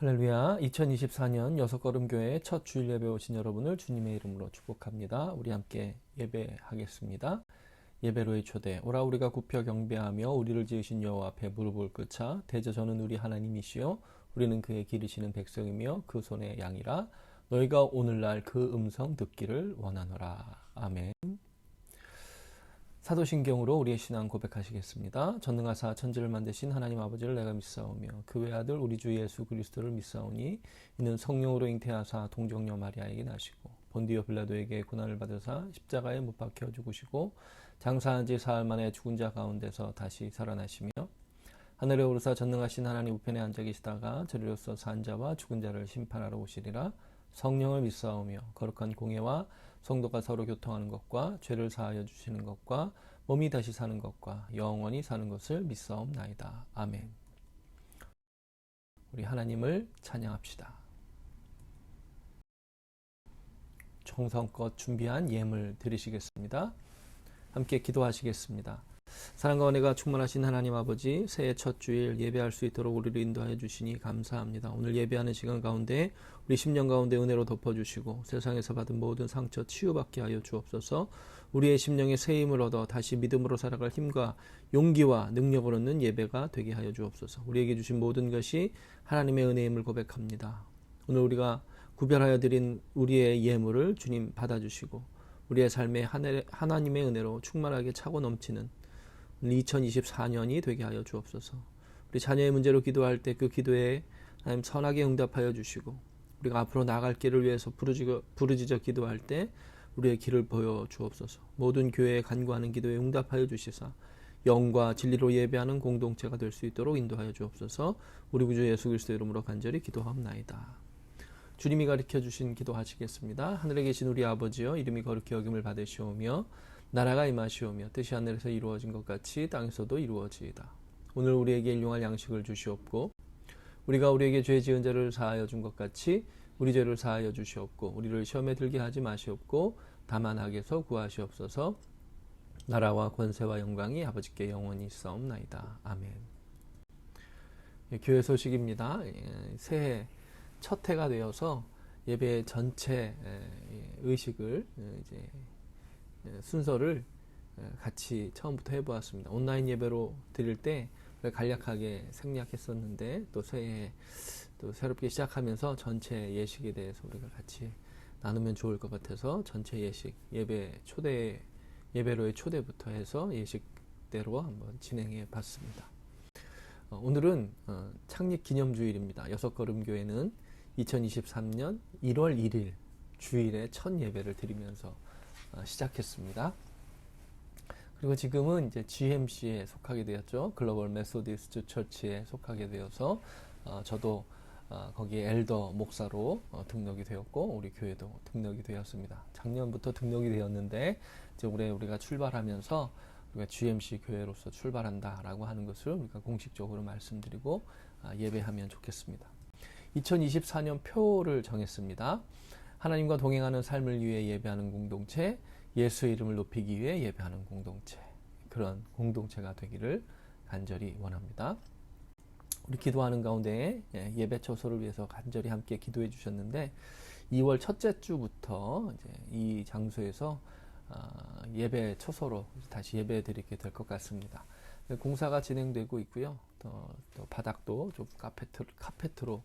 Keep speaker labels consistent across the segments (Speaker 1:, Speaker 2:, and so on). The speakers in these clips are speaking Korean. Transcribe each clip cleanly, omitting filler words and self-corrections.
Speaker 1: 할렐루야. 2024년 여섯걸음교회 첫 주일 예배 오신 여러분을 주님의 이름으로 축복합니다. 우리 함께 예배하겠습니다. 예배로의 초대. 오라 우리가 굽혀 경배하며 우리를 지으신 여호와 앞에 무릎을 꿇자. 대저 저는 우리 하나님이시요 우리는 그의 기르시는 백성이며 그 손의 양이라. 너희가 오늘날 그 음성 듣기를 원하노라. 아멘. 사도신경으로 우리의 신앙 고백하시겠습니다. 전능하사 천지를 만드신 하나님 아버지를 내가 믿사오며 그 외아들 우리 주 예수 그리스도를 믿사오니 이는 성령으로 잉태하사 동정녀 마리아에게 나시고 본디오 빌라도에게 고난을 받으사 십자가에 못 박혀 죽으시고 장사한 지 사흘 만에 죽은 자 가운데서 다시 살아나시며 하늘에 오르사 전능하신 하나님 우편에 앉아 계시다가 저리로서 산 자와 죽은 자를 심판하러 오시리라. 성령을 믿사오며 거룩한 공예와 성도가 서로 교통하는 것과 죄를 사하여 주시는 것과 몸이 다시 사는 것과 영원히 사는 것을 믿사옵나이다. 아멘. 우리 하나님을 찬양합시다. 정성껏 준비한 예물 드리시겠습니다. 함께 기도하시겠습니다. 사랑과 은혜가 충만하신 하나님 아버지, 새해 첫 주일 예배할 수 있도록 우리를 인도하여 주시니 감사합니다. 오늘 예배하는 시간 가운데 우리 심령 가운데 은혜로 덮어주시고 세상에서 받은 모든 상처 치유받게 하여 주옵소서. 우리의 심령에 새 힘을 얻어 다시 믿음으로 살아갈 힘과 용기와 능력을 얻는 예배가 되게 하여 주옵소서. 우리에게 주신 모든 것이 하나님의 은혜임을 고백합니다. 오늘 우리가 구별하여 드린 우리의 예물을 주님 받아주시고 우리의 삶에 하나님의 은혜로 충만하게 차고 넘치는 2024년이 되게 하여 주옵소서. 우리 자녀의 문제로 기도할 때 그 기도에 하나님 선하게 응답하여 주시고 우리가 앞으로 나아갈 길을 위해서 부르짖어 기도할 때 우리의 길을 보여 주옵소서. 모든 교회에 간구하는 기도에 응답하여 주시사 영과 진리로 예배하는 공동체가 될 수 있도록 인도하여 주옵소서. 우리 구주 예수 그리스도 이름으로 간절히 기도하옵나이다. 주님이 가르쳐 주신 기도하시겠습니다. 하늘에 계신 우리 아버지여, 이름이 거룩히 여김을 받으시오며 나라가 임하시오며 뜻이 하늘에서 이루어진 것 같이 땅에서도 이루어지이다. 오늘 우리에게 일용할 양식을 주시옵고 우리가 우리에게 죄 지은 자를 사하여 준 것 같이 우리 죄를 사하여 주시옵고 우리를 시험에 들게 하지 마시옵고 다만 악에서 구하시옵소서. 나라와 권세와 영광이 아버지께 영원히 있사옵나이다. 아멘. 교회 소식입니다. 새해 첫 해가 되어서 예배 전체 의식을 이제 순서를 같이 처음부터 해보았습니다. 온라인 예배로 드릴 때 간략하게 생략했었는데 또 새해 또 새롭게 시작하면서 전체 예식에 대해서 우리가 같이 나누면 좋을 것 같아서 전체 예식 예배로의 초대부터 해서 예식대로 한번 진행해 봤습니다. 오늘은 창립 기념주일입니다. 여섯걸음교회는 2023년 1월 1일 주일에 첫 예배를 드리면서 시작했습니다. 그리고 지금은 이제 GMC에 속하게 되었죠. 글로벌 메소디스트 처치에 속하게 되어서 저도 거기에 엘더 목사로 등록이 되었고 우리 교회도 등록이 되었습니다. 작년부터 등록이 되었는데 이제 올해 우리가 출발하면서 우리가 GMC 교회로서 출발한다라고 하는 것을 우리가 공식적으로 말씀드리고 예배하면 좋겠습니다. 2024년 표를 정했습니다. 하나님과 동행하는 삶을 위해 예배하는 공동체, 예수의 이름을 높이기 위해 예배하는 공동체, 그런 공동체가 되기를 간절히 원합니다. 우리 기도하는 가운데 예배 처소를 위해서 간절히 함께 기도해 주셨는데 2월 첫째 주부터 이제 이 장소에서 예배 처소로 다시 예배 드리게 될 것 같습니다. 공사가 진행되고 있고요. 또 바닥도 좀 카페트로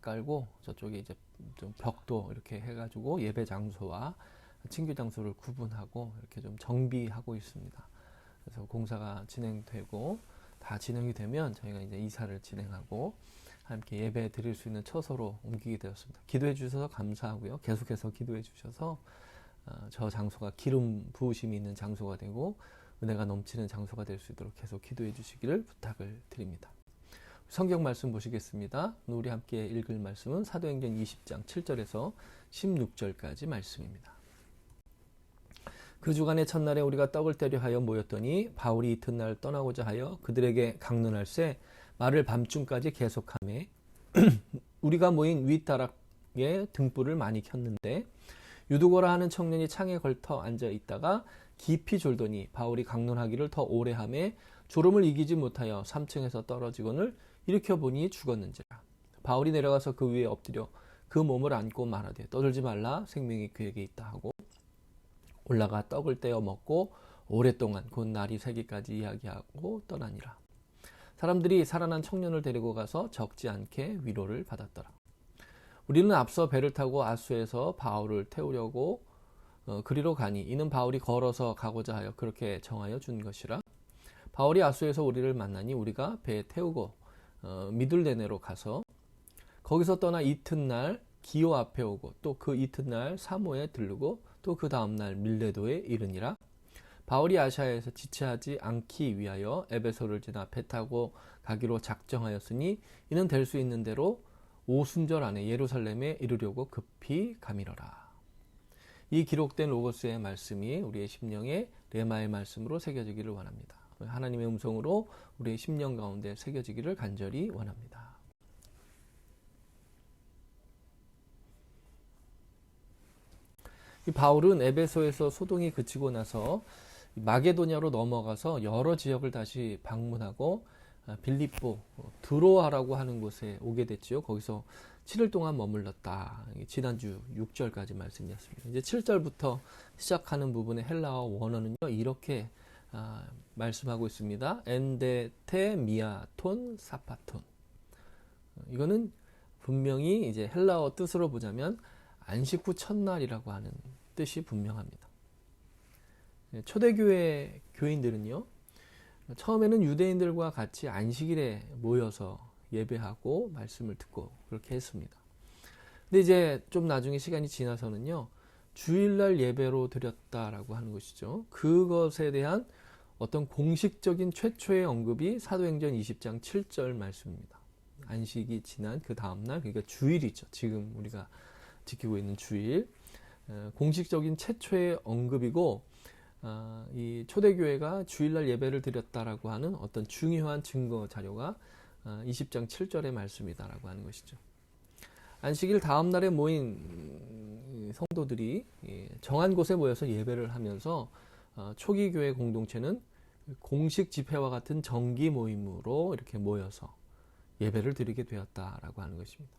Speaker 1: 깔고 저쪽에 이제 좀 벽도 이렇게 해가지고 예배 장소와 친교 장소를 구분하고 이렇게 좀 정비하고 있습니다. 그래서 공사가 진행되고 다 진행이 되면 저희가 이제 이사를 진행하고 함께 예배 드릴 수 있는 처소로 옮기게 되었습니다. 기도해 주셔서 감사하고요. 계속해서 기도해 주셔서 저 장소가 기름 부으심이 있는 장소가 되고 은혜가 넘치는 장소가 될 수 있도록 계속 기도해 주시기를 부탁을 드립니다. 성경 말씀 보시겠습니다. 오늘 우리 함께 읽을 말씀은 사도행전 20장 7절에서 16절까지 말씀입니다. 그 주간의 첫날에 우리가 떡을 떼려 하여 모였더니 바울이 이튿날 떠나고자 하여 그들에게 강론할세 말을 밤중까지 계속하매 우리가 모인 윗다락에 등불을 많이 켰는데 유두고라 하는 청년이 창에 걸터 앉아 있다가 깊이 졸더니 바울이 강론하기를 더 오래 하매 졸음을 이기지 못하여 3층에서 떨어지거늘 일으켜 보니 죽었는지라. 바울이 내려가서 그 위에 엎드려 그 몸을 안고 말하되 떠들지 말라 생명이 그에게 있다 하고 올라가 떡을 떼어 먹고 오랫동안 곧 날이 새기까지 이야기하고 떠나니라. 사람들이 살아난 청년을 데리고 가서 적지 않게 위로를 받았더라. 우리는 앞서 배를 타고 아수에서 바울을 태우려고 그리로 가니 이는 바울이 걸어서 가고자 하여 그렇게 정하여 준 것이라. 바울이 아수에서 우리를 만나니 우리가 배에 태우고 미둘레네로 가서 거기서 떠나 이튿날 기오 앞에 오고 또 그 이튿날 사모에 들르고 또 그 다음날 밀레도에 이르니라. 바울이 아시아에서 지체하지 않기 위하여 에베소를 지나 배 타고 가기로 작정하였으니 이는 될 수 있는 대로 오순절 안에 예루살렘에 이르려고 급히 가미러라. 이 기록된 로고스의 말씀이 우리의 심령에 레마의 말씀으로 새겨지기를 원합니다. 하나님의 음성으로 우리의 심령 가운데 새겨지기를 간절히 원합니다. 이 바울은 에베소에서 소동이 그치고 나서 마게도냐로 넘어가서 여러 지역을 다시 방문하고 빌립보, 드로아라고 하는 곳에 오게 됐지요. 거기서 7일 동안 머물렀다. 지난주 6절까지 말씀이었습니다. 이제 7절부터 시작하는 부분의 헬라어 원어는요, 이렇게 말씀하고 있습니다. 엔데테 미아톤 사파톤. 이거는 분명히 이제 헬라어 뜻으로 보자면 안식 후 첫날이라고 하는 뜻이 분명합니다. 초대교회 교인들은요, 처음에는 유대인들과 같이 안식일에 모여서 예배하고 말씀을 듣고 그렇게 했습니다. 근데 이제 좀 나중에 시간이 지나서는요, 주일날 예배로 드렸다라고 하는 것이죠. 그것에 대한 어떤 공식적인 최초의 언급이 사도행전 20장 7절 말씀입니다. 안식이 지난 그 다음날, 그러니까 주일이죠. 지금 우리가 지키고 있는 주일. 공식적인 최초의 언급이고, 이 초대교회가 주일날 예배를 드렸다라고 하는 어떤 중요한 증거 자료가 20장 7절의 말씀이다라고 하는 것이죠. 안식일 다음 날에 모인 성도들이 정한 곳에 모여서 예배를 하면서 초기 교회 공동체는 공식 집회와 같은 정기 모임으로 이렇게 모여서 예배를 드리게 되었다라고 하는 것입니다.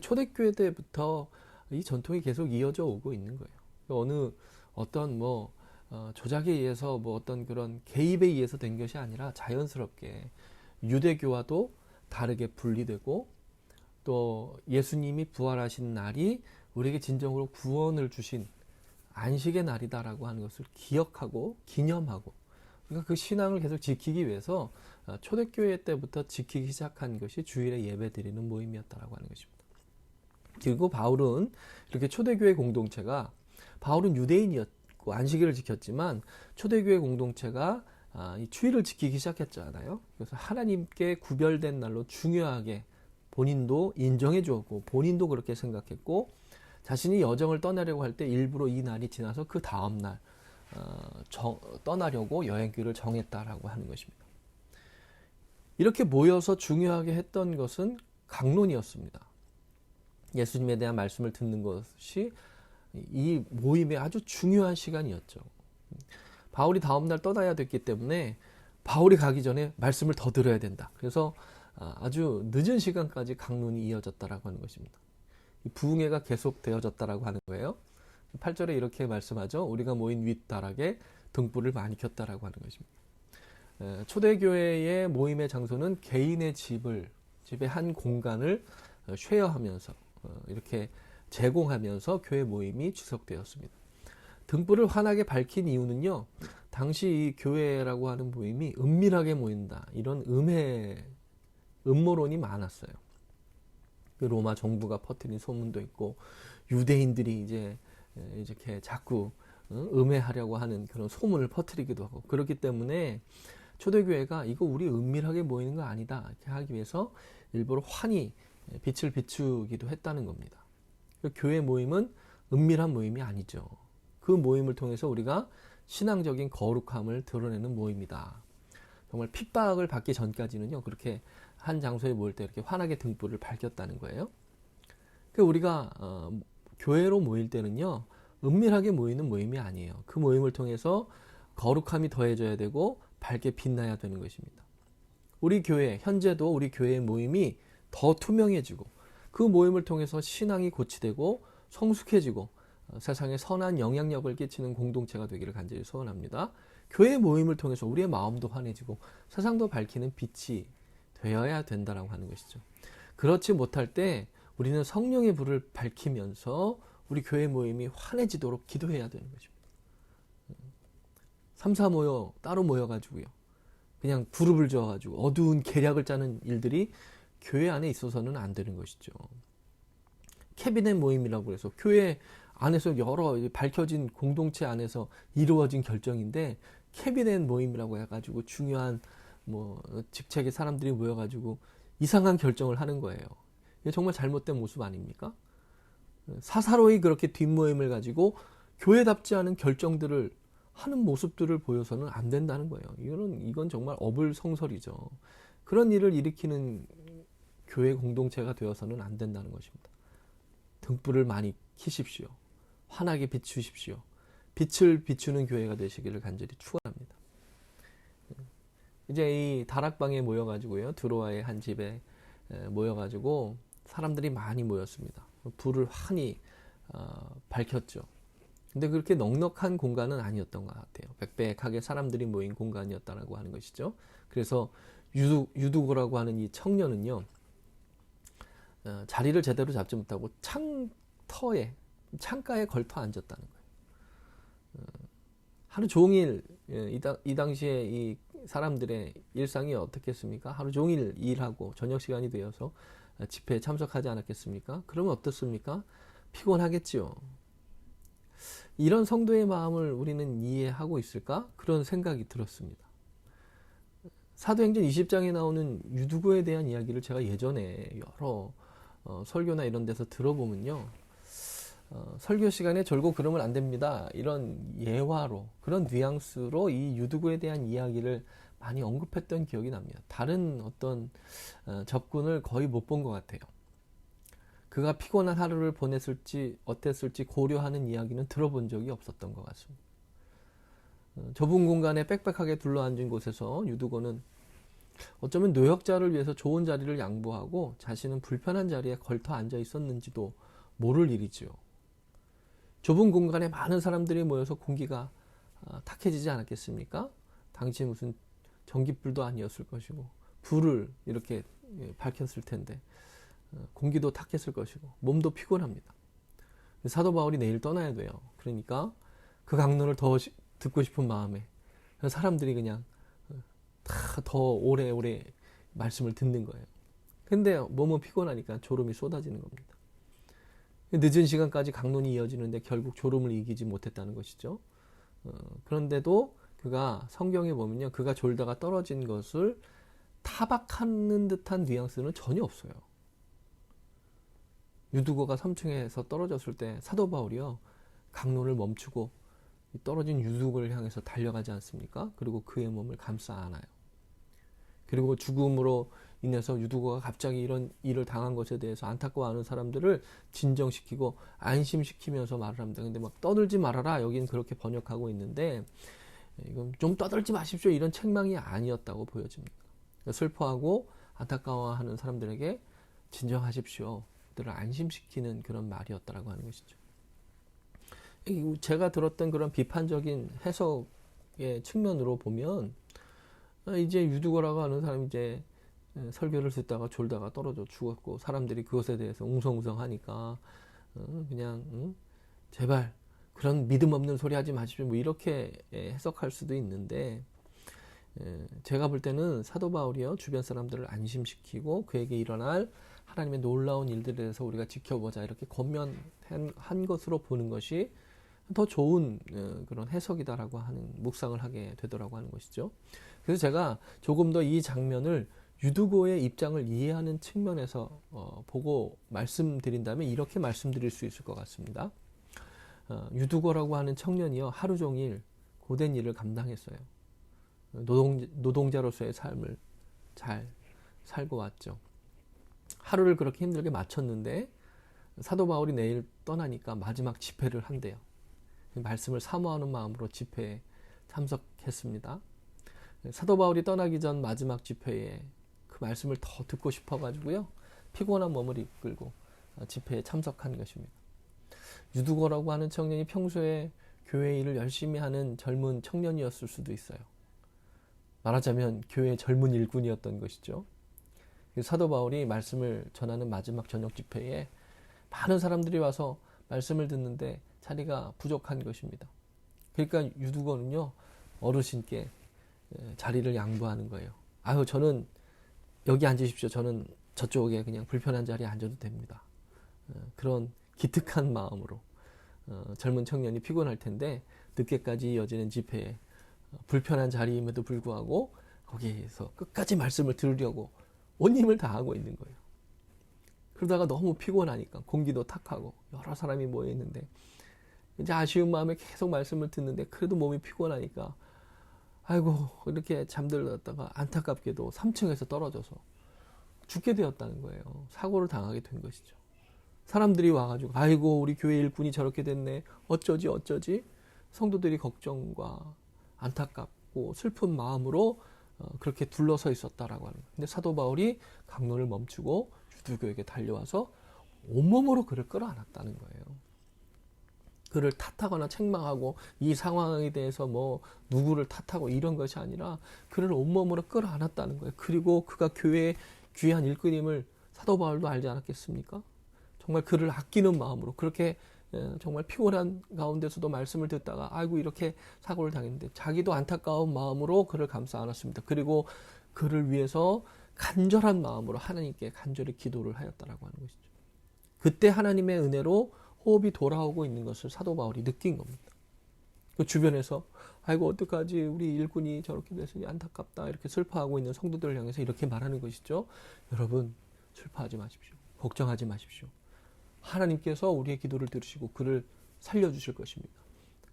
Speaker 1: 초대교회 때부터 이 전통이 계속 이어져 오고 있는 거예요. 어떤 조작에 의해서 어떤 그런 개입에 의해서 된 것이 아니라 자연스럽게 유대교와도 다르게 분리되고 또 예수님이 부활하신 날이 우리에게 진정으로 구원을 주신 안식의 날이다라고 하는 것을 기억하고 기념하고, 그러니까 그 신앙을 계속 지키기 위해서 초대교회 때부터 지키기 시작한 것이 주일에 예배 드리는 모임이었다라고 하는 것입니다. 그리고 바울은 이렇게 초대교회 공동체가, 바울은 유대인이었고 안식일을 지켰지만 초대교회 공동체가 이 주일을 지키기 시작했잖아요. 그래서 하나님께 구별된 날로 중요하게 본인도 인정해 주었고 본인도 그렇게 생각했고, 자신이 여정을 떠나려고 할 때 일부러 이 날이 지나서 그 다음 날 떠나려고 여행길을 정했다라고 하는 것입니다. 이렇게 모여서 중요하게 했던 것은 강론이었습니다. 예수님에 대한 말씀을 듣는 것이 이 모임의 아주 중요한 시간이었죠. 바울이 다음날 떠나야 됐기 때문에 바울이 가기 전에 말씀을 더 들어야 된다. 그래서 아주 늦은 시간까지 강론이 이어졌다라고 하는 것입니다. 부흥회가 계속되어졌다라고 하는 거예요. 8절에 이렇게 말씀하죠. 우리가 모인 윗다락에 등불을 많이 켰다라고 하는 것입니다. 초대교회의 모임의 장소는 개인의 집의 한 공간을 쉐어하면서 이렇게 제공하면서 교회 모임이 지속되었습니다. 등불을 환하게 밝힌 이유는요, 당시 이 교회라고 하는 모임이 은밀하게 모인다, 이런 음모론이 많았어요. 로마 정부가 퍼뜨린 소문도 있고, 유대인들이 이제 이렇게 자꾸 음해하려고 하는 그런 소문을 퍼뜨리기도 하고, 그렇기 때문에 초대교회가 이거 우리 은밀하게 모이는 거 아니다 이렇게 하기 위해서 일부러 환히 빛을 비추기도 했다는 겁니다. 교회 모임은 은밀한 모임이 아니죠. 그 모임을 통해서 우리가 신앙적인 거룩함을 드러내는 모임이다. 정말 핍박을 받기 전까지는요, 그렇게 한 장소에 모일 때 이렇게 환하게 등불을 밝혔다는 거예요. 우리가 교회로 모일 때는요, 은밀하게 모이는 모임이 아니에요. 그 모임을 통해서 거룩함이 더해져야 되고 밝게 빛나야 되는 것입니다. 우리 교회, 현재도 우리 교회의 모임이 더 투명해지고 그 모임을 통해서 신앙이 고치되고 성숙해지고 세상에 선한 영향력을 끼치는 공동체가 되기를 간절히 소원합니다. 교회 모임을 통해서 우리의 마음도 환해지고 세상도 밝히는 빛이 되어야 된다라고 하는 것이죠. 그렇지 못할 때 우리는 성령의 불을 밝히면서 우리 교회 모임이 환해지도록 기도해야 되는 것입니다. 3, 4 모여 따로 모여가지고요. 그냥 그룹을 저어가지고 어두운 계략을 짜는 일들이 교회 안에 있어서는 안 되는 것이죠. 캐비넷 모임이라고 해서 교회 안에서 여러 밝혀진 공동체 안에서 이루어진 결정인데 캐비넷 모임이라고 해가지고 중요한 직책의 사람들이 모여가지고 이상한 결정을 하는 거예요. 이게 정말 잘못된 모습 아닙니까? 사사로이 그렇게 뒷모임을 가지고 교회답지 않은 결정들을 하는 모습들을 보여서는 안 된다는 거예요. 이건 정말 어불성설이죠. 그런 일을 일으키는 교회 공동체가 되어서는 안 된다는 것입니다. 등불을 많이 켜십시오. 환하게 비추십시오. 빛을 비추는 교회가 되시기를 간절히 축원합니다. 이제 이 다락방에 모여가지고요. 드로아의 한 집에 모여가지고 사람들이 많이 모였습니다. 불을 환히 밝혔죠. 근데 그렇게 넉넉한 공간은 아니었던 것 같아요. 빽빽하게 사람들이 모인 공간이었다라고 하는 것이죠. 그래서 유두고라고 하는 이 청년은요. 자리를 제대로 잡지 못하고 창가에 걸터 앉았다는 거예요. 하루 종일 이 당시에 이 사람들의 일상이 어떻겠습니까? 하루 종일 일하고 저녁 시간이 되어서 집회에 참석하지 않았겠습니까? 그러면 어떻습니까? 피곤하겠지요. 이런 성도의 마음을 우리는 이해하고 있을까? 그런 생각이 들었습니다. 사도행전 20장에 나오는 유두고에 대한 이야기를 제가 예전에 여러 설교나 이런 데서 들어보면요. 설교 시간에 절고 그러면 안 됩니다. 이런 예화로, 그런 뉘앙스로 이 유두고에 대한 이야기를 많이 언급했던 기억이 납니다. 다른 어떤 접근을 거의 못 본 것 같아요. 그가 피곤한 하루를 보냈을지 어땠을지 고려하는 이야기는 들어본 적이 없었던 것 같습니다. 좁은 공간에 빽빽하게 둘러앉은 곳에서 유두고는 어쩌면 노역자를 위해서 좋은 자리를 양보하고 자신은 불편한 자리에 걸터 앉아 있었는지도 모를 일이지요. 좁은 공간에 많은 사람들이 모여서 공기가 탁해지지 않았겠습니까? 당시 무슨 전기불도 아니었을 것이고 불을 이렇게 밝혔을 텐데 공기도 탁했을 것이고 몸도 피곤합니다. 사도 바울이 내일 떠나야 돼요. 그러니까 그 강론을 더 듣고 싶은 마음에 사람들이 그냥 다 더 오래오래 말씀을 듣는 거예요. 근데 몸은 피곤하니까 졸음이 쏟아지는 겁니다. 늦은 시간까지 강론이 이어지는데 결국 졸음을 이기지 못했다는 것이죠. 그런데도 그가 성경에 보면요. 그가 졸다가 떨어진 것을 타박하는 듯한 뉘앙스는 전혀 없어요. 유두고가 3층에서 떨어졌을 때 사도 바울이요. 강론을 멈추고 떨어진 유두고를 향해서 달려가지 않습니까? 그리고 그의 몸을 감싸 안아요. 그리고 죽음으로 인해서 유두고가 갑자기 이런 일을 당한 것에 대해서 안타까워하는 사람들을 진정시키고 안심시키면서 말을 합니다. 근데 막 떠들지 말아라. 여기는 그렇게 번역하고 있는데 이건 좀 떠들지 마십시오. 이런 책망이 아니었다고 보여집니다. 슬퍼하고 안타까워하는 사람들에게 진정하십시오. 들을 안심시키는 그런 말이었다라고 하는 것이죠. 제가 들었던 그런 비판적인 해석의 측면으로 보면 이제 유두고라고 하는 사람이 이제 설교를 듣다가 졸다가 떨어져 죽었고 사람들이 그것에 대해서 웅성웅성하니까 그냥 제발 그런 믿음 없는 소리 하지 마십시오. 뭐 이렇게 해석할 수도 있는데 제가 볼 때는 사도 바울이요 주변 사람들을 안심시키고 그에게 일어날 하나님의 놀라운 일들에 대해서 우리가 지켜보자 이렇게 권면한 것으로 보는 것이 더 좋은 그런 해석이다라고 하는 묵상을 하게 되더라고 하는 것이죠. 그래서 제가 조금 더 이 장면을 유두고의 입장을 이해하는 측면에서 보고 말씀드린다면 이렇게 말씀드릴 수 있을 것 같습니다. 유두고라고 하는 청년이요 하루 종일 고된 일을 감당했어요. 노동자로서의 삶을 잘 살고 왔죠. 하루를 그렇게 힘들게 마쳤는데 사도 바울이 내일 떠나니까 마지막 집회를 한대요. 말씀을 사모하는 마음으로 집회에 참석했습니다. 사도 바울이 떠나기 전 마지막 집회에 그 말씀을 더 듣고 싶어가지고요. 피곤한 몸을 이끌고 집회에 참석한 것입니다. 유두거라고 하는 청년이 평소에 교회 일을 열심히 하는 젊은 청년이었을 수도 있어요. 말하자면 교회의 젊은 일꾼이었던 것이죠. 사도 바울이 말씀을 전하는 마지막 저녁 집회에 많은 사람들이 와서 말씀을 듣는데 자리가 부족한 것입니다. 그러니까 유두거는요, 어르신께 자리를 양보하는 거예요. 아유, 저는 여기 앉으십시오. 저는 저쪽에 그냥 불편한 자리에 앉아도 됩니다. 그런 기특한 마음으로 젊은 청년이 피곤할 텐데 늦게까지 이어지는 집회에 불편한 자리임에도 불구하고 거기에서 끝까지 말씀을 들으려고 온 힘을 다하고 있는 거예요. 그러다가 너무 피곤하니까 공기도 탁하고 여러 사람이 모여 있는데 이제 아쉬운 마음에 계속 말씀을 듣는데 그래도 몸이 피곤하니까 아이고 이렇게 잠들었다가 안타깝게도 3층에서 떨어져서 죽게 되었다는 거예요. 사고를 당하게 된 것이죠. 사람들이 와가지고 아이고 우리 교회 일꾼이 저렇게 됐네. 어쩌지 성도들이 걱정과 안타깝고 슬픈 마음으로 그렇게 둘러서 있었다라고 하는 거예요. 근데 사도 바울이 강론을 멈추고 유두교에게 달려와서 온몸으로 그를 끌어안았다는 거예요. 그를 탓하거나 책망하고 이 상황에 대해서 뭐 누구를 탓하고 이런 것이 아니라 그를 온몸으로 끌어안았다는 거예요. 그리고 그가 교회의 귀한 일꾼임을 사도 바울도 알지 않았겠습니까? 정말 그를 아끼는 마음으로 그렇게 정말 피곤한 가운데서도 말씀을 듣다가 아이고 이렇게 사고를 당했는데 자기도 안타까운 마음으로 그를 감싸 안았습니다. 그리고 그를 위해서 간절한 마음으로 하나님께 간절히 기도를 하였다라고 하는 것이죠. 그때 하나님의 은혜로 호흡이 돌아오고 있는 것을 사도 바울이 느낀 겁니다. 그 주변에서 아이고 어떡하지 우리 일꾼이 저렇게 됐으니 안타깝다 이렇게 슬퍼하고 있는 성도들을 향해서 이렇게 말하는 것이죠. 여러분 슬퍼하지 마십시오. 걱정하지 마십시오. 하나님께서 우리의 기도를 들으시고 그를 살려주실 것입니다.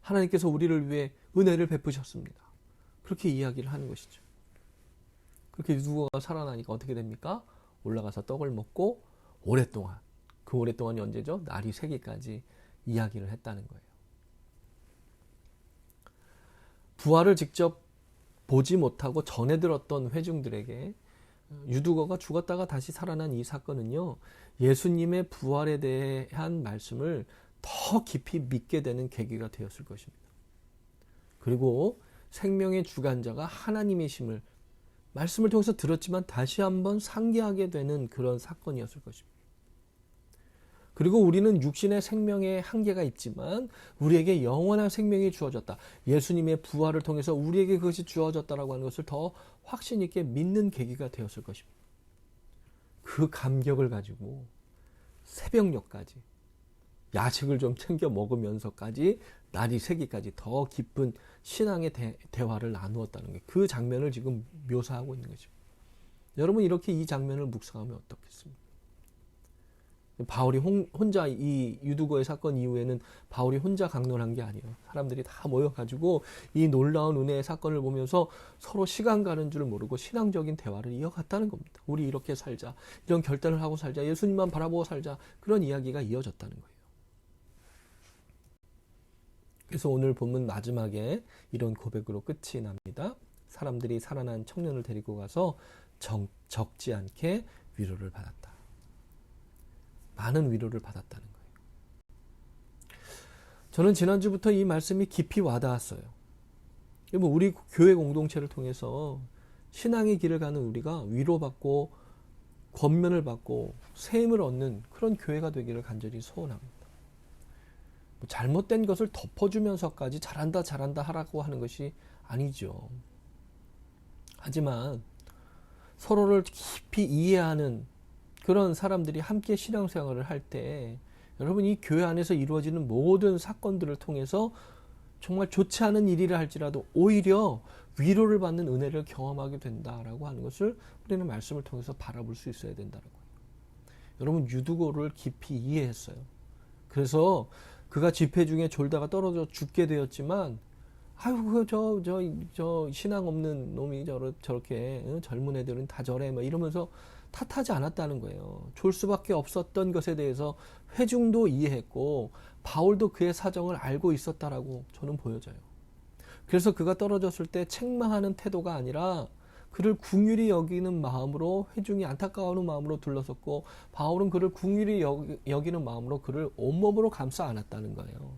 Speaker 1: 하나님께서 우리를 위해 은혜를 베푸셨습니다. 그렇게 이야기를 하는 것이죠. 그렇게 유두거가 살아나니까 어떻게 됩니까? 올라가서 떡을 먹고 오랫동안, 그 오랫동안이 언제죠? 날이 새기까지 이야기를 했다는 거예요. 부활을 직접 보지 못하고 전해 들었던 회중들에게 유두거가 죽었다가 다시 살아난 이 사건은요, 예수님의 부활에 대한 말씀을 더 깊이 믿게 되는 계기가 되었을 것입니다. 그리고 생명의 주관자가 하나님이심을 말씀을 통해서 들었지만 다시 한번 상기하게 되는 그런 사건이었을 것입니다. 그리고 우리는 육신의 생명에 한계가 있지만 우리에게 영원한 생명이 주어졌다. 예수님의 부활을 통해서 우리에게 그것이 주어졌다라고 하는 것을 더 확신 있게 믿는 계기가 되었을 것입니다. 그 감격을 가지고 새벽녘까지 야식을 좀 챙겨 먹으면서까지 날이 새기까지 더 깊은 신앙의 대화를 나누었다는 거예요. 그 장면을 지금 묘사하고 있는 것입니다. 여러분 이렇게 이 장면을 묵상하면 어떻겠습니까? 바울이 혼자 이 유두거의 사건 이후에는 바울이 혼자 강론한 게 아니에요. 사람들이 다 모여가지고 이 놀라운 은혜의 사건을 보면서 서로 시간 가는 줄 모르고 신앙적인 대화를 이어갔다는 겁니다. 우리 이렇게 살자. 이런 결단을 하고 살자. 예수님만 바라보고 살자. 그런 이야기가 이어졌다는 거예요. 그래서 오늘 본문 마지막에 이런 고백으로 끝이 납니다. 사람들이 살아난 청년을 데리고 가서 적지 않게 위로를 받았다. 많은 위로를 받았다는 거예요. 저는 지난주부터 이 말씀이 깊이 와닿았어요. 우리 교회 공동체를 통해서 신앙의 길을 가는 우리가 위로받고 권면을 받고 세임을 얻는 그런 교회가 되기를 간절히 소원합니다. 잘못된 것을 덮어주면서까지 잘한다 하라고 하는 것이 아니죠. 하지만 서로를 깊이 이해하는 그런 사람들이 함께 신앙생활을 할 때 여러분 이 교회 안에서 이루어지는 모든 사건들을 통해서 정말 좋지 않은 일이라 할지라도 오히려 위로를 받는 은혜를 경험하게 된다라고 하는 것을 우리는 말씀을 통해서 바라볼 수 있어야 된다는 거예요. 여러분 유두거를 깊이 이해했어요. 그래서 그가 집회 중에 졸다가 떨어져 죽게 되었지만 아유 저 신앙 없는 놈이 저렇게 젊은 애들은 다 저래 뭐 이러면서 탓하지 않았다는 거예요. 졸 수밖에 없었던 것에 대해서 회중도 이해했고 바울도 그의 사정을 알고 있었다라고 저는 보여져요. 그래서 그가 떨어졌을 때 책망하는 태도가 아니라 그를 긍휼히 여기는 마음으로, 회중이 안타까워하는 마음으로 둘러섰고, 바울은 그를 긍휼히 여기는 마음으로 그를 온몸으로 감싸 안았다는 거예요.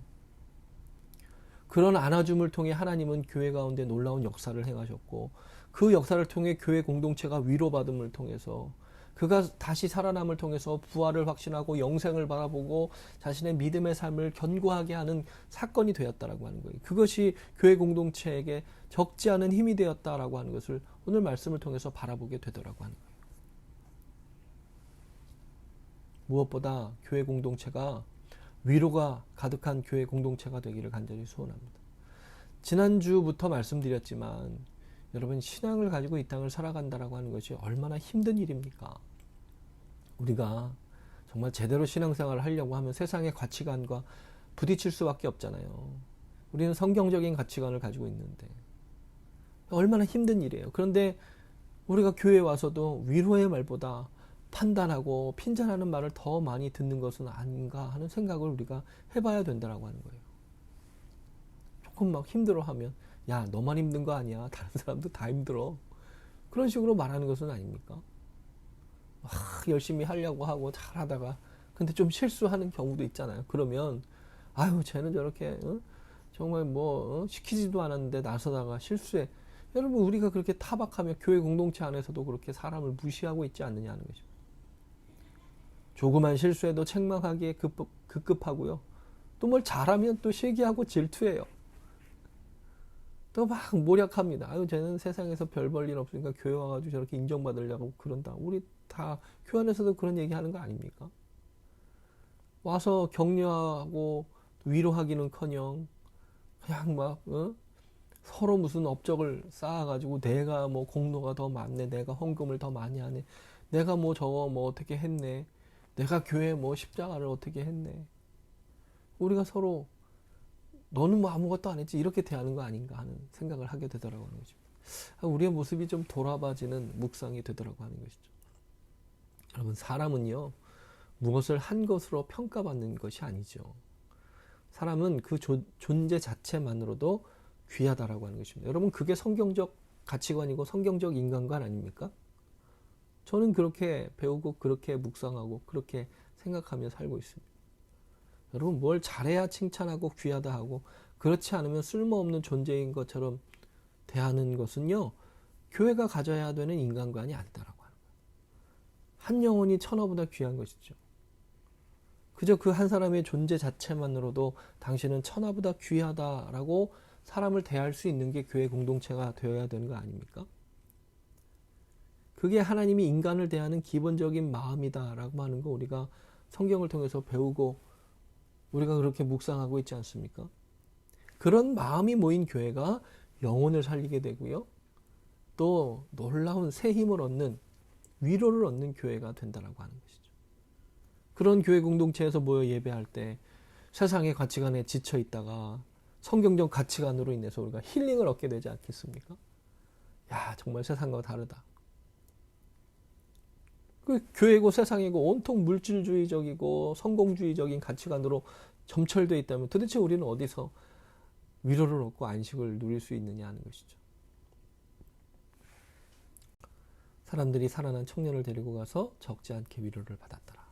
Speaker 1: 그런 안아줌을 통해 하나님은 교회 가운데 놀라운 역사를 행하셨고, 그 역사를 통해 교회 공동체가 위로받음을 통해서, 그가 다시 살아남을 통해서 부활을 확신하고 영생을 바라보고 자신의 믿음의 삶을 견고하게 하는 사건이 되었다라고 하는 거예요. 그것이 교회 공동체에게 적지 않은 힘이 되었다라고 하는 것을 오늘 말씀을 통해서 바라보게 되더라고 하는 거예요. 무엇보다 교회 공동체가 위로가 가득한 교회 공동체가 되기를 간절히 소원합니다. 지난주부터 말씀드렸지만 여러분, 신앙을 가지고 이 땅을 살아간다라고 하는 것이 얼마나 힘든 일입니까? 우리가 정말 제대로 신앙생활을 하려고 하면 세상의 가치관과 부딪힐 수밖에 없잖아요. 우리는 성경적인 가치관을 가지고 있는데 얼마나 힘든 일이에요. 그런데 우리가 교회에 와서도 위로의 말보다 판단하고 핀잔하는 말을 더 많이 듣는 것은 아닌가 하는 생각을 우리가 해봐야 된다라고 하는 거예요. 조금 막 힘들어하면 야, 너만 힘든 거 아니야. 다른 사람도 다 힘들어. 그런 식으로 말하는 것은 아닙니까? 열심히 하려고 하고 잘하다가 근데 좀 실수하는 경우도 있잖아요. 그러면 아유, 쟤는 저렇게 정말 시키지도 않았는데 나서다가 실수해. 여러분, 우리가 그렇게 타박하며 교회 공동체 안에서도 그렇게 사람을 무시하고 있지 않느냐 하는 것입니다. 조그만 실수에도 책망하기에 급급하고요. 또 뭘 잘하면 또 시기하고 질투해요. 또 막 모략합니다. 아유, 쟤는 세상에서 별 볼 일 없으니까 교회 와가지고 저렇게 인정받으려고 그런다. 우리 다 교회 안에서도 그런 얘기 하는 거 아닙니까? 와서 격려하고 위로하기는커녕 그냥 막 서로 무슨 업적을 쌓아가지고 내가 공로가 더 많네, 내가 헌금을 더 많이 하네, 내가 저거 어떻게 했네, 내가 교회 십자가를 어떻게 했네. 우리가 서로 너는 아무것도 안 했지 이렇게 대하는 거 아닌가 하는 생각을 하게 되더라고 하는 거죠. 우리의 모습이 좀 돌아봐지는 묵상이 되더라고 하는 것이죠. 여러분, 사람은요, 무엇을 한 것으로 평가받는 것이 아니죠. 사람은 그 존재 자체만으로도 귀하다라고 하는 것입니다. 여러분, 그게 성경적 가치관이고 성경적 인간관 아닙니까? 저는 그렇게 배우고 그렇게 묵상하고 그렇게 생각하며 살고 있습니다. 여러분, 뭘 잘해야 칭찬하고 귀하다 하고 그렇지 않으면 쓸모없는 존재인 것처럼 대하는 것은요, 교회가 가져야 되는 인간관이 아니다라고 하는 거예요. 한 영혼이 천하보다 귀한 것이죠. 그저 그 한 사람의 존재 자체만으로도 당신은 천하보다 귀하다라고 사람을 대할 수 있는 게 교회 공동체가 되어야 되는 거 아닙니까? 그게 하나님이 인간을 대하는 기본적인 마음이다라고 하는 거 우리가 성경을 통해서 배우고 우리가 그렇게 묵상하고 있지 않습니까? 그런 마음이 모인 교회가 영혼을 살리게 되고요. 또 놀라운 새 힘을 얻는, 위로를 얻는 교회가 된다라고 하는 것이죠. 그런 교회 공동체에서 모여 예배할 때 세상의 가치관에 지쳐 있다가 성경적 가치관으로 인해서 우리가 힐링을 얻게 되지 않겠습니까? 야, 정말 세상과 다르다. 그 교회고 세상이고 온통 물질주의적이고 성공주의적인 가치관으로 점철되어 있다면 도대체 우리는 어디서 위로를 얻고 안식을 누릴 수 있느냐 하는 것이죠. 사람들이 살아난 청년을 데리고 가서 적지 않게 위로를 받았더라.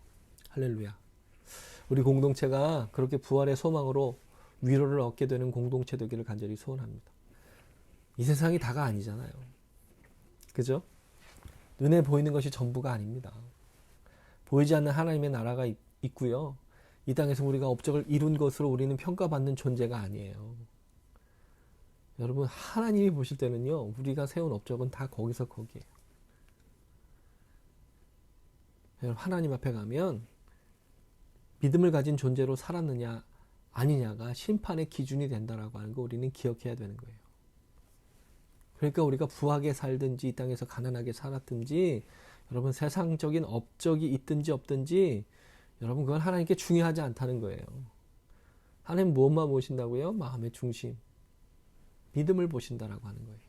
Speaker 1: 할렐루야. 우리 공동체가 그렇게 부활의 소망으로 위로를 얻게 되는 공동체 되기를 간절히 소원합니다. 이 세상이 다가 아니잖아요. 그죠? 눈에 보이는 것이 전부가 아닙니다. 보이지 않는 하나님의 나라가 있고요. 이 땅에서 우리가 업적을 이룬 것으로 우리는 평가받는 존재가 아니에요. 여러분, 하나님이 보실 때는요, 우리가 세운 업적은 다 거기서 거기에요. 여러분, 하나님 앞에 가면 믿음을 가진 존재로 살았느냐 아니냐가 심판의 기준이 된다라고 하는 거 우리는 기억해야 되는 거예요. 그러니까 우리가 부하게 살든지 이 땅에서 가난하게 살았든지 여러분, 세상적인 업적이 있든지 없든지 여러분, 그건 하나님께 중요하지 않다는 거예요. 하나님 무엇만 보신다고요? 마음의 중심, 믿음을 보신다라고 하는 거예요.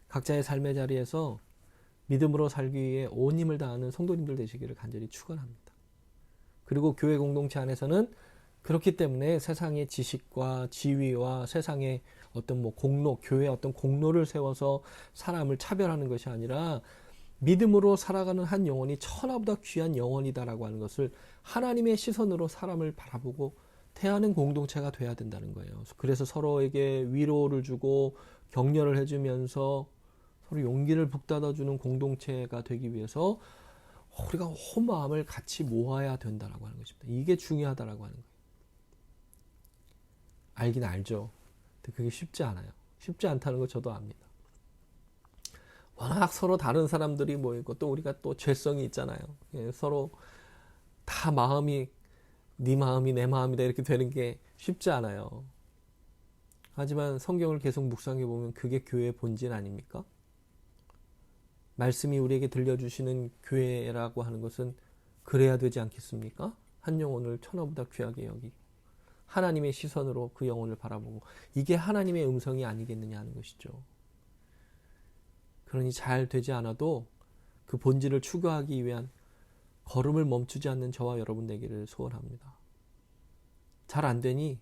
Speaker 1: 각자의 삶의 자리에서 믿음으로 살기 위해 온 힘을 다하는 성도님들 되시기를 간절히 축원합니다. 그리고 교회 공동체 안에서는 그렇기 때문에 세상의 지식과 지위와 세상의 어떤 뭐 공로, 교회 어떤 공로를 세워서 사람을 차별하는 것이 아니라 믿음으로 살아가는 한 영혼이 천하보다 귀한 영혼이다라고 하는 것을 하나님의 시선으로 사람을 바라보고 대하는 공동체가 돼야 된다는 거예요. 그래서 서로에게 위로를 주고 격려를 해주면서 서로 용기를 북돋아주는 공동체가 되기 위해서 우리가 온 마음을 같이 모아야 된다라고 하는 것입니다. 이게 중요하다라고 하는 거예요. 알긴 알죠. 근데 그게 쉽지 않아요. 쉽지 않다는 거 저도 압니다. 워낙 서로 다른 사람들이 모이고 또 우리가 또 죄성이 있잖아요. 서로 다 마음이 네 마음이 내 마음이다 이렇게 되는 게 쉽지 않아요. 하지만 성경을 계속 묵상해 보면 그게 교회의 본질 아닙니까? 말씀이 우리에게 들려주시는 교회라고 하는 것은 그래야 되지 않겠습니까? 한 영혼을 천하보다 귀하게 여기고 하나님의 시선으로 그 영혼을 바라보고 이게 하나님의 음성이 아니겠느냐 하는 것이죠. 그러니 잘 되지 않아도 그 본질을 추구하기 위한 걸음을 멈추지 않는 저와 여러분 되기를 소원합니다. 잘 안 되니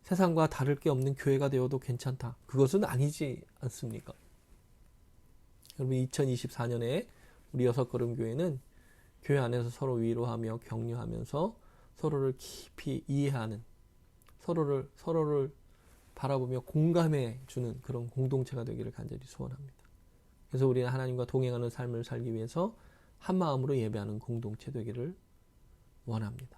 Speaker 1: 세상과 다를 게 없는 교회가 되어도 괜찮다. 그것은 아니지 않습니까? 여러분 2024년에 우리 여섯걸음교회는 교회 안에서 서로 위로하며 격려하면서 서로를 깊이 이해하는 서로를 바라보며 공감해 주는 그런 공동체가 되기를 간절히 소원합니다. 그래서 우리는 하나님과 동행하는 삶을 살기 위해서 한 마음으로 예배하는 공동체 되기를 원합니다.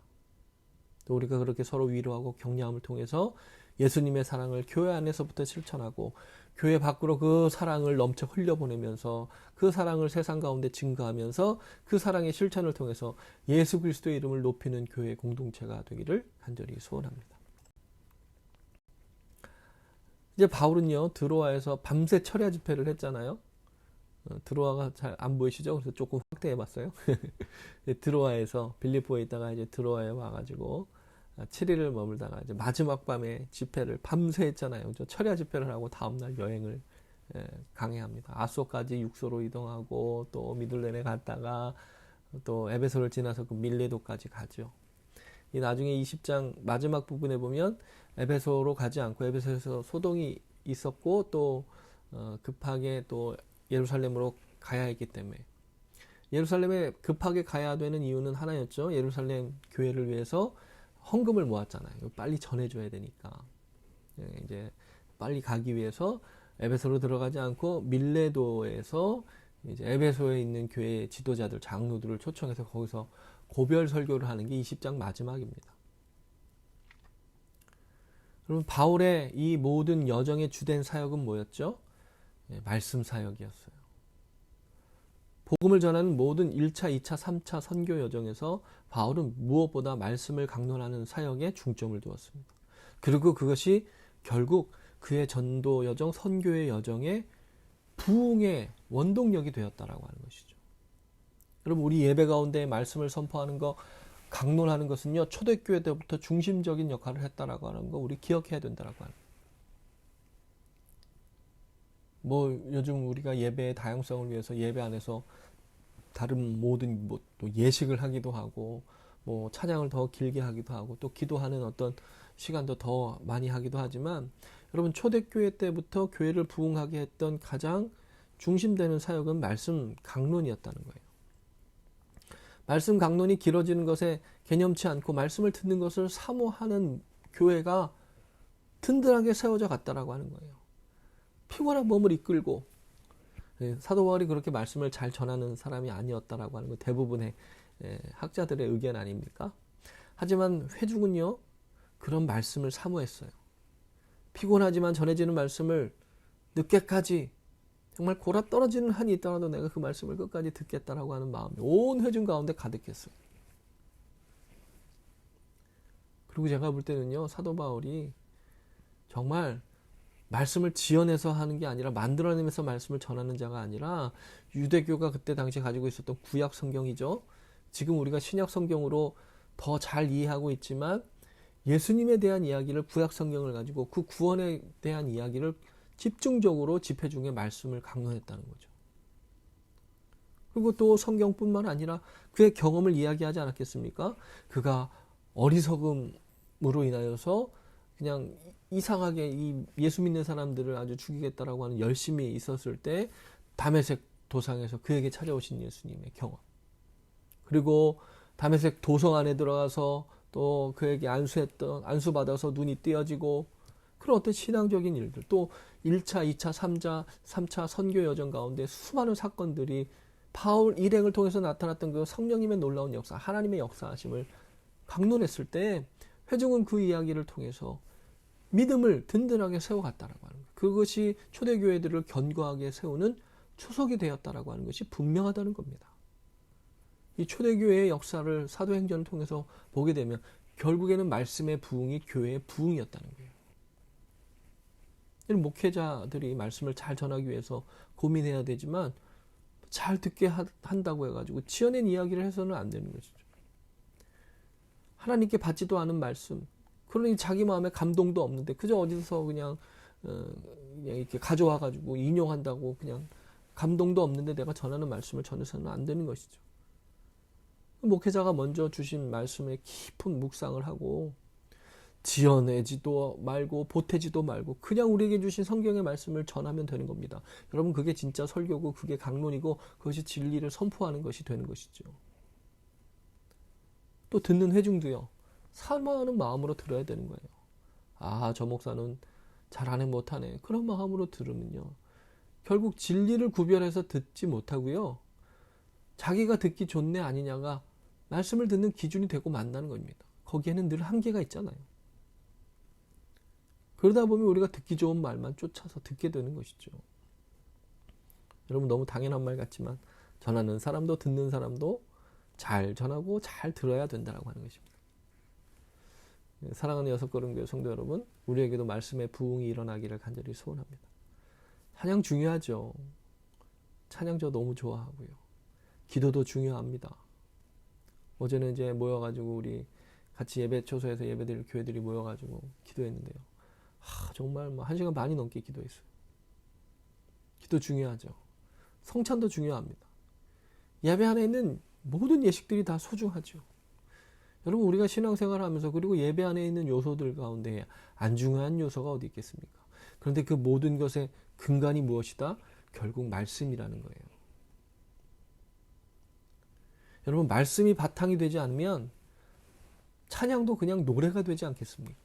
Speaker 1: 또 우리가 그렇게 서로 위로하고 격려함을 통해서 예수님의 사랑을 교회 안에서부터 실천하고 교회 밖으로 그 사랑을 넘쳐 흘려보내면서 그 사랑을 세상 가운데 증거하면서 그 사랑의 실천을 통해서 예수 그리스도의 이름을 높이는 교회 공동체가 되기를 간절히 소원합니다. 이제 바울은요 드로아에서 밤새 철야 집회를 했잖아요. 드로아가 잘 안 보이시죠? 그래서 조금 확대해봤어요. 드로아에서 빌립보에 있다가 이제 드로아에 와가지고 7일을 머물다가 이제 마지막 밤에 집회를 밤새 했잖아요. 철야 집회를 하고 다음날 여행을 강행합니다. 아소까지 육소로 이동하고 또 미들렌에 갔다가 또 에베소를 지나서 그 밀레도까지 가죠. 이 나중에 20장 마지막 부분에 보면 에베소로 가지 않고 에베소에서 소동이 있었고 또 급하게 또 예루살렘으로 가야 했기 때문에 예루살렘에 급하게 가야 되는 이유는 하나였죠. 예루살렘 교회를 위해서 헌금을 모았잖아요. 빨리 전해줘야 되니까 이제 빨리 가기 위해서 에베소로 들어가지 않고 밀레도에서 이제 에베소에 있는 교회 지도자들 장로들을 초청해서 거기서 고별 설교를 하는 게 20장 마지막입니다. 그러면 바울의 이 모든 여정의 주된 사역은 뭐였죠? 말씀 사역이었어요. 복음을 전하는 모든 1차, 2차, 3차 선교 여정에서 바울은 무엇보다 말씀을 강론하는 사역에 중점을 두었습니다. 그리고 그것이 결국 그의 전도 여정, 선교의 여정의 부흥의 원동력이 되었다라고 하는 것이죠. 여러분 우리 예배 가운데 말씀을 선포하는 거, 강론하는 것은요 초대교회 때부터 중심적인 역할을 했다라고 하는 거 우리 기억해야 된다라고 하는 거예요. 뭐 요즘 우리가 예배의 다양성을 위해서 예배 안에서 다른 모든 뭐 또 예식을 하기도 하고 뭐 찬양을 더 길게 하기도 하고 또 기도하는 어떤 시간도 더 많이 하기도 하지만 여러분 초대교회 때부터 교회를 부흥하게 했던 가장 중심되는 사역은 말씀 강론이었다는 거예요. 말씀 강론이 길어지는 것에 개념치 않고 말씀을 듣는 것을 사모하는 교회가 든든하게 세워져 갔다라고 하는 거예요. 피곤한 몸을 이끌고 사도 바울이 그렇게 말씀을 잘 전하는 사람이 아니었다라고 하는 거 대부분의 학자들의 의견 아닙니까? 하지만 회중은요 그런 말씀을 사모했어요. 피곤하지만 전해지는 말씀을 늦게까지 정말 골아 떨어지는 한이 있더라도 내가 그 말씀을 끝까지 듣겠다라고 하는 마음이 온 회중 가운데 가득했어요. 그리고 제가 볼 때는요 사도 바울이 정말 말씀을 지어내서 하는 게 아니라 만들어내면서 말씀을 전하는 자가 아니라 유대교가 그때 당시에 가지고 있었던 구약 성경이죠. 지금 우리가 신약 성경으로 더 잘 이해하고 있지만 예수님에 대한 이야기를 구약 성경을 가지고 그 구원에 대한 이야기를 집중적으로 집회 중에 말씀을 강론했다는 거죠. 그리고 또 성경뿐만 아니라 그의 경험을 이야기하지 않았겠습니까? 그가 어리석음으로 인하여서 그냥 이상하게 이 예수 믿는 사람들을 아주 죽이겠다라고 하는 열심히 있었을 때 다메섹 도상에서 그에게 찾아오신 예수님의 경험, 그리고 다메섹 도성 안에 들어가서 또 그에게 안수받아서 눈이 띄어지고 그런 어떤 신앙적인 일들, 또 1차, 2차, 3차 선교 여정 가운데 수많은 사건들이 바울 일행을 통해서 나타났던 그 성령님의 놀라운 역사, 하나님의 역사하심을 강론했을 때 회중은 그 이야기를 통해서 믿음을 든든하게 세워갔다라고 하는 거예요. 그것이 초대교회들을 견고하게 세우는 초석이 되었다라고 하는 것이 분명하다는 겁니다. 이 초대교회의 역사를 사도행전을 통해서 보게 되면 결국에는 말씀의 부흥이 교회의 부흥이었다는 거예요. 목회자들이 말씀을 잘 전하기 위해서 고민해야 되지만 잘 듣게 한다고 해가지고 지어낸 이야기를 해서는 안 되는 것이죠. 하나님께 받지도 않은 말씀, 그러니 자기 마음에 감동도 없는데 그저 어디서 그냥 이렇게 가져와가지고 인용한다고 그냥 감동도 없는데 내가 전하는 말씀을 전해서는 안 되는 것이죠. 목회자가 먼저 주신 말씀에 깊은 묵상을 하고 지어내지도 말고 보태지도 말고 그냥 우리에게 주신 성경의 말씀을 전하면 되는 겁니다. 여러분, 그게 진짜 설교고 그게 강론이고 그것이 진리를 선포하는 것이 되는 것이죠. 또 듣는 회중도요, 사모하는 마음으로 들어야 되는 거예요. 아, 저 목사는 잘하네 못하네, 그런 마음으로 들으면요 결국 진리를 구별해서 듣지 못하고요, 자기가 듣기 좋네 아니냐가 말씀을 듣는 기준이 되고 만나는 겁니다. 거기에는 늘 한계가 있잖아요. 그러다 보면 우리가 듣기 좋은 말만 쫓아서 듣게 되는 것이죠. 여러분, 너무 당연한 말 같지만 전하는 사람도 듣는 사람도 잘 전하고 잘 들어야 된다고 하는 것입니다. 사랑하는 여섯걸음교회 성도 여러분, 우리에게도 말씀의 부흥이 일어나기를 간절히 소원합니다. 찬양 중요하죠. 찬양 저 너무 좋아하고요. 기도도 중요합니다. 어제는 이제 모여가지고 우리 같이 예배 초소에서 예배드릴 교회들이 모여가지고 기도했는데요. 정말 뭐 1시간 반이 넘게 기도했어요. 기도 중요하죠. 성찬도 중요합니다. 예배 안에 있는 모든 예식들이 다 소중하죠. 여러분, 우리가 신앙생활을 하면서 그리고 예배 안에 있는 요소들 가운데 안 중요한 요소가 어디 있겠습니까? 그런데 그 모든 것의 근간이 무엇이다? 결국 말씀이라는 거예요. 여러분, 말씀이 바탕이 되지 않으면 찬양도 그냥 노래가 되지 않겠습니까?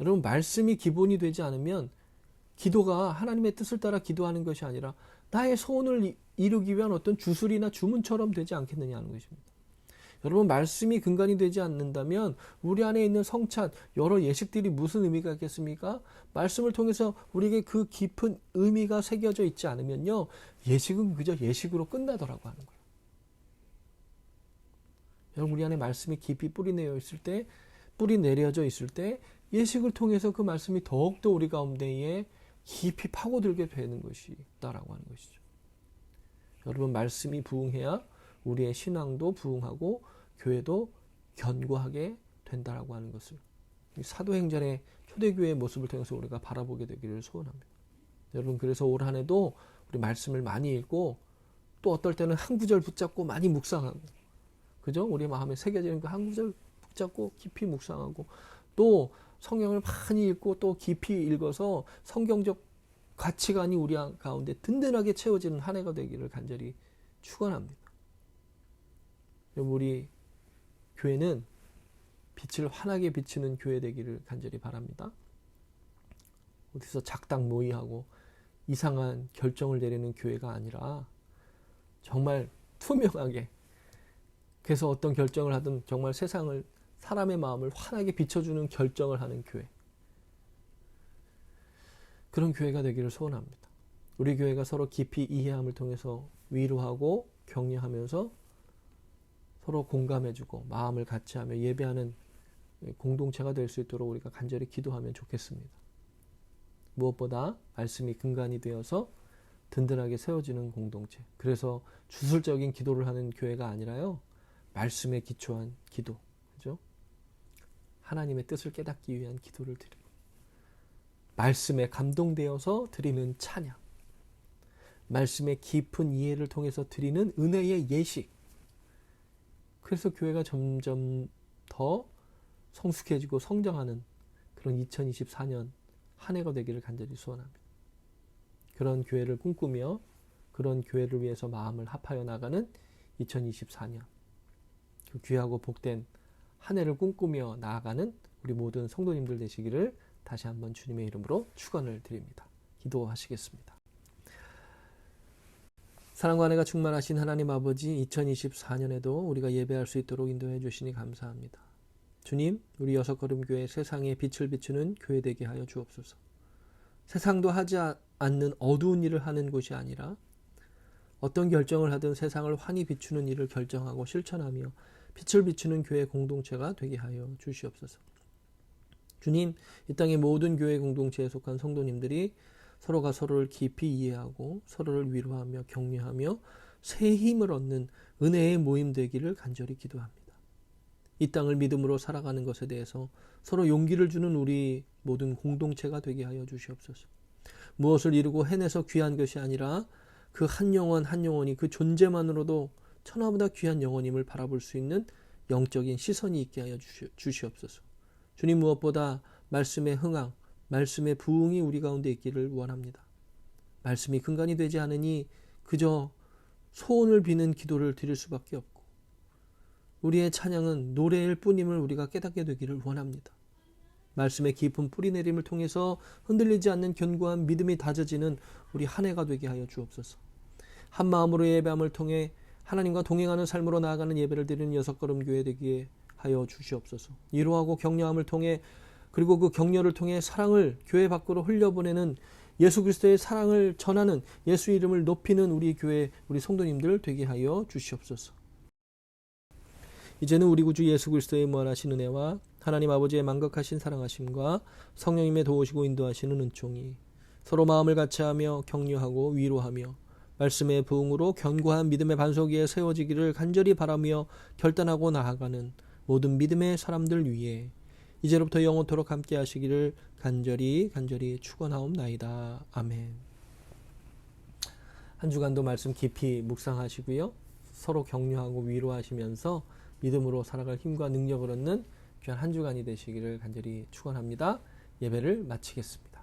Speaker 1: 여러분, 말씀이 기본이 되지 않으면 기도가 하나님의 뜻을 따라 기도하는 것이 아니라 나의 소원을 이루기 위한 어떤 주술이나 주문처럼 되지 않겠느냐 하는 것입니다. 여러분, 말씀이 근간이 되지 않는다면 우리 안에 있는 성찬, 여러 예식들이 무슨 의미가 있겠습니까? 말씀을 통해서 우리에게 그 깊은 의미가 새겨져 있지 않으면요, 예식은 그저 예식으로 끝나더라고 하는 거예요. 여러분, 우리 안에 말씀이 깊이 뿌리 내려져 있을 때 예식을 통해서 그 말씀이 더욱더 우리 가운데에 깊이 파고들게 되는 것이다라고 하는 것이죠. 여러분, 말씀이 부흥해야 우리의 신앙도 부흥하고 교회도 견고하게 된다라고 하는 것을 사도행전의 초대교회의 모습을 통해서 우리가 바라보게 되기를 소원합니다. 여러분, 그래서 올 한 해도 우리 말씀을 많이 읽고 또 어떨 때는 한 구절 붙잡고 많이 묵상하고, 그죠? 우리 마음에 새겨지는 그 한 구절 붙잡고 깊이 묵상하고, 또 성경을 많이 읽고 또 깊이 읽어서 성경적 가치관이 우리 가운데 든든하게 채워지는 한 해가 되기를 간절히 축원합니다. 우리 교회는 빛을 환하게 비치는 교회 되기를 간절히 바랍니다. 어디서 작당 모의하고 이상한 결정을 내리는 교회가 아니라 정말 투명하게, 그래서 어떤 결정을 하든 정말 사람의 마음을 환하게 비춰주는 결정을 하는 교회, 그런 교회가 되기를 소원합니다. 우리 교회가 서로 깊이 이해함을 통해서 위로하고 격려하면서 서로 공감해주고 마음을 같이하며 예배하는 공동체가 될 수 있도록 우리가 간절히 기도하면 좋겠습니다. 무엇보다 말씀이 근간이 되어서 든든하게 세워지는 공동체, 그래서 주술적인 기도를 하는 교회가 아니라요, 말씀에 기초한 기도, 그죠? 하나님의 뜻을 깨닫기 위한 기도를 드리고 말씀에 감동되어서 드리는 찬양, 말씀의 깊은 이해를 통해서 드리는 은혜의 예식, 그래서 교회가 점점 더 성숙해지고 성장하는 그런 2024년 한 해가 되기를 간절히 소원합니다. 그런 교회를 꿈꾸며 그런 교회를 위해서 마음을 합하여 나가는 2024년, 그 귀하고 복된 한 해를 꿈꾸며 나아가는 우리 모든 성도님들 되시기를 다시 한번 주님의 이름으로 축원을 드립니다. 기도하시겠습니다. 사랑과 은혜가 충만하신 하나님 아버지, 2024년에도 우리가 예배할 수 있도록 인도해 주시니 감사합니다. 주님, 우리 여섯걸음교회 세상에 빛을 비추는 교회 되게 하여 주옵소서. 세상도 하지 않는 어두운 일을 하는 곳이 아니라 어떤 결정을 하든 세상을 환히 비추는 일을 결정하고 실천하며 빛을 비추는 교회 공동체가 되게 하여 주시옵소서. 주님, 이 땅의 모든 교회 공동체에 속한 성도님들이 서로가 서로를 깊이 이해하고 서로를 위로하며 격려하며 새 힘을 얻는 은혜의 모임 되기를 간절히 기도합니다. 이 땅을 믿음으로 살아가는 것에 대해서 서로 용기를 주는 우리 모든 공동체가 되게 하여 주시옵소서. 무엇을 이루고 해내서 귀한 것이 아니라 그 한 영혼 한 영혼이 그 존재만으로도 천하보다 귀한 영혼임을 바라볼 수 있는 영적인 시선이 있게 하여 주시옵소서. 주님, 무엇보다 말씀의 흥황, 말씀의 부흥이 우리 가운데 있기를 원합니다. 말씀이 근간이 되지 않으니 그저 소원을 비는 기도를 드릴 수밖에 없고 우리의 찬양은 노래일 뿐임을 우리가 깨닫게 되기를 원합니다. 말씀의 깊은 뿌리내림을 통해서 흔들리지 않는 견고한 믿음이 다져지는 우리 한 해가 되게 하여 주옵소서. 한 마음으로 예배함을 통해 하나님과 동행하는 삶으로 나아가는 예배를 드리는 여섯걸음교회 되게 하여 주시옵소서. 위로하고 격려함을 통해 그리고 그 격려를 통해 사랑을 교회 밖으로 흘려보내는 예수 그리스도의 사랑을 전하는 예수 이름을 높이는 우리 교회 우리 성도님들 되게 하여 주시옵소서. 이제는 우리 구주 예수 그리스도의 무한하신 은혜와 하나님 아버지의 만극하신 사랑하심과 성령님의 도우시고 인도하시는 은총이 서로 마음을 같이하며 격려하고 위로하며 말씀의 부흥으로 견고한 믿음의 반석 위에 세워지기를 간절히 바라며 결단하고 나아가는 모든 믿음의 사람들 위에 이제로부터 영원토록 함께 하시기를 간절히 축원하옵나이다. 아멘. 한 주간도 말씀 깊이 묵상하시고요. 서로 격려하고 위로하시면서 믿음으로 살아갈 힘과 능력을 얻는 귀한 한 주간이 되시기를 간절히 축원합니다. 예배를 마치겠습니다.